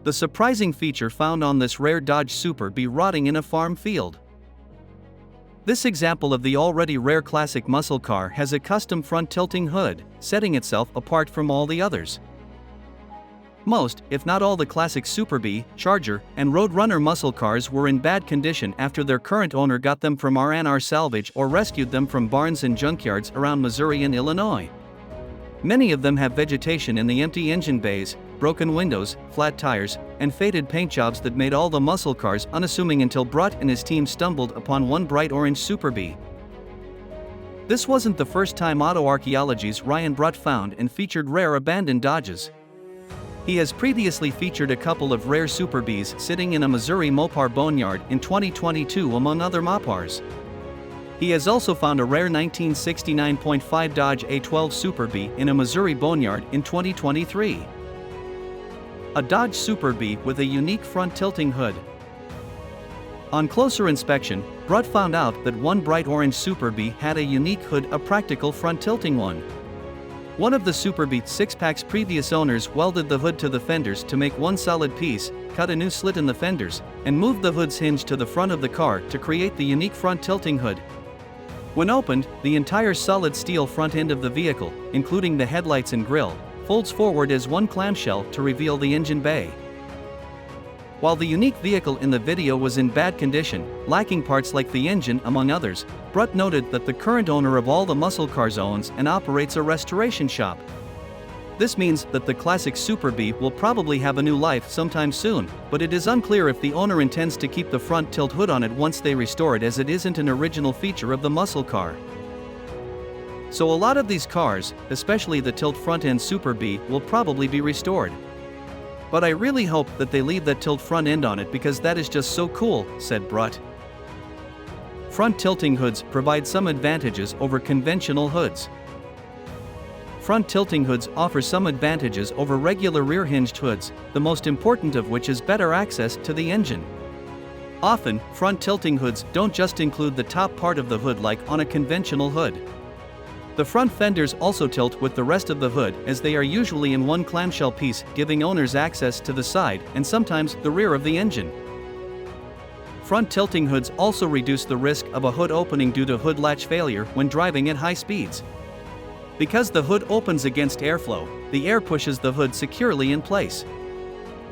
The surprising feature found on this rare Dodge Super Bee rotting in a farm field. This example of the already rare classic muscle car has a custom front tilting hood, setting itself apart from all the others. Most, if not all, the classic Super Bee, Charger, and Roadrunner muscle cars were in bad condition after their current owner got them from R&R salvage or rescued them from barns and junkyards around Missouri and Illinois. Many of them have vegetation in the empty engine bays, broken windows, flat tires, and faded paint jobs that made all the muscle cars unassuming until Brutt and his team stumbled upon one bright orange Super Bee. This wasn't the first time Auto Archaeology's Ryan Brutt found and featured rare abandoned Dodges. He has previously featured a couple of rare Super Bees sitting in a Missouri Mopar boneyard in 2022 among other Mopars. He has also found a rare 1969.5 Dodge A12 Super Bee in a Missouri boneyard in 2023. A Dodge Super Bee with a unique front tilting hood. On closer inspection, Brutt found out that one bright orange Super Bee had a unique hood, a practical front tilting one. One of the Super Bee 6-pack's previous owners welded the hood to the fenders to make one solid piece, cut a new slit in the fenders, and moved the hood's hinge to the front of the car to create the unique front tilting hood. When opened, the entire solid steel front end of the vehicle, including the headlights and grille, folds forward as one clamshell to reveal the engine bay. While the unique vehicle in the video was in bad condition, lacking parts like the engine among others, Brutt noted that the current owner of all the muscle cars owns and operates a restoration shop. This means that the classic Super Bee will probably have a new life sometime soon, but it is unclear if the owner intends to keep the front tilt hood on it once they restore it, as it isn't an original feature of the muscle car. So a lot of these cars, especially the tilt front end Super Bee, will probably be restored. But I really hope that they leave that tilt front end on it because that is just so cool, said Brutt. Front tilting hoods provide some advantages over conventional hoods. Front tilting hoods offer some advantages over regular rear-hinged hoods, the most important of which is better access to the engine. Often, front tilting hoods don't just include the top part of the hood like on a conventional hood. The front fenders also tilt with the rest of the hood, as they are usually in one clamshell piece, giving owners access to the side and sometimes the rear of the engine. Front tilting hoods also reduce the risk of a hood opening due to hood latch failure when driving at high speeds. Because the hood opens against airflow, the air pushes the hood securely in place.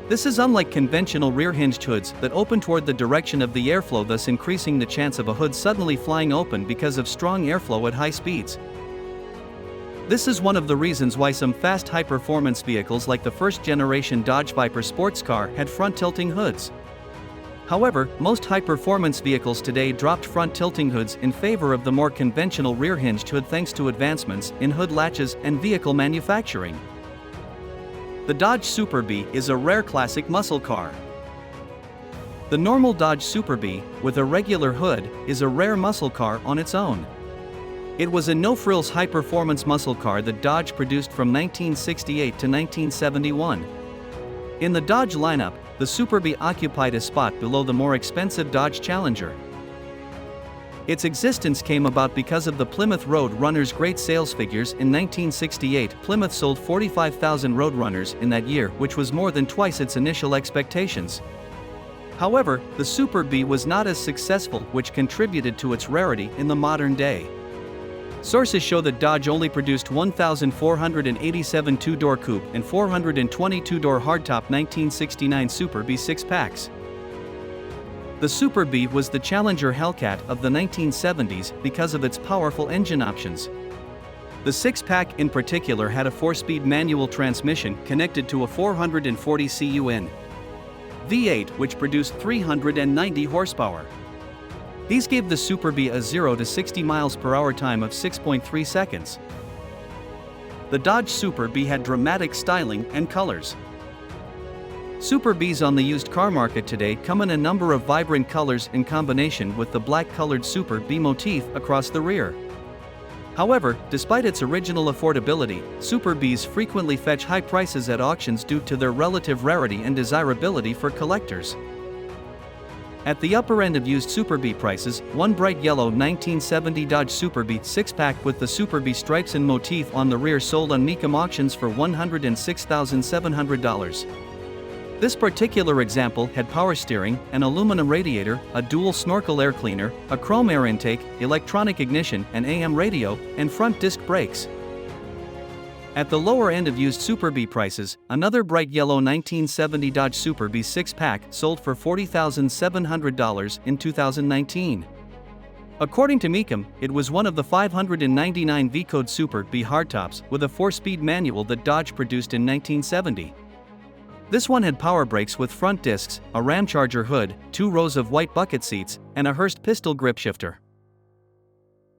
This is unlike conventional rear-hinged hoods that open toward the direction of the airflow, thus increasing the chance of a hood suddenly flying open because of strong airflow at high speeds. This is one of the reasons why some fast high-performance vehicles like the first-generation Dodge Viper sports car had front-tilting hoods. However, most high-performance vehicles today dropped front-tilting hoods in favor of the more conventional rear-hinged hood thanks to advancements in hood latches and vehicle manufacturing. The Dodge Super Bee is a rare classic muscle car. The normal Dodge Super Bee, with a regular hood, is a rare muscle car on its own. It was a no-frills high-performance muscle car that Dodge produced from 1968 to 1971. In the Dodge lineup, the Super Bee occupied a spot below the more expensive Dodge Challenger. Its existence came about because of the Plymouth Roadrunner's great sales figures. In 1968, Plymouth sold 45,000 Roadrunners in that year, which was more than twice its initial expectations. However, the Super Bee was not as successful, which contributed to its rarity in the modern day. Sources show that Dodge only produced 1,487 two-door coupe and 422-door hardtop 1969 Super Bee 6-packs. The Super Bee was the Challenger Hellcat of the 1970s because of its powerful engine options. The 6-pack in particular had a 4-speed manual transmission connected to a 440 CUN V8 which produced 390 horsepower. These gave the Super Bee a 0 to 60 miles per hour time of 6.3 seconds. The Dodge Super Bee had dramatic styling and colors. Super Bees on the used car market today come in a number of vibrant colors in combination with the black-colored Super Bee motif across the rear. However, despite its original affordability, Super Bees frequently fetch high prices at auctions due to their relative rarity and desirability for collectors. At the upper end of used Super Bee prices, one bright yellow 1970 Dodge Super Bee 6-pack with the Super Bee stripes and motif on the rear sold on Mecum auctions for $106,700. This particular example had power steering, an aluminum radiator, a dual snorkel air cleaner, a chrome air intake, electronic ignition, an AM radio, and front disc brakes. At the lower end of used Super Bee prices, another bright yellow 1970 Dodge Super Bee 6-pack sold for $40,700 in 2019. According to Mecum, it was one of the 599 V-Code Super Bee hardtops with a 4-speed manual that Dodge produced in 1970. This one had power brakes with front discs, a Ramcharger hood, 2 rows of white bucket seats, and a Hurst pistol grip shifter.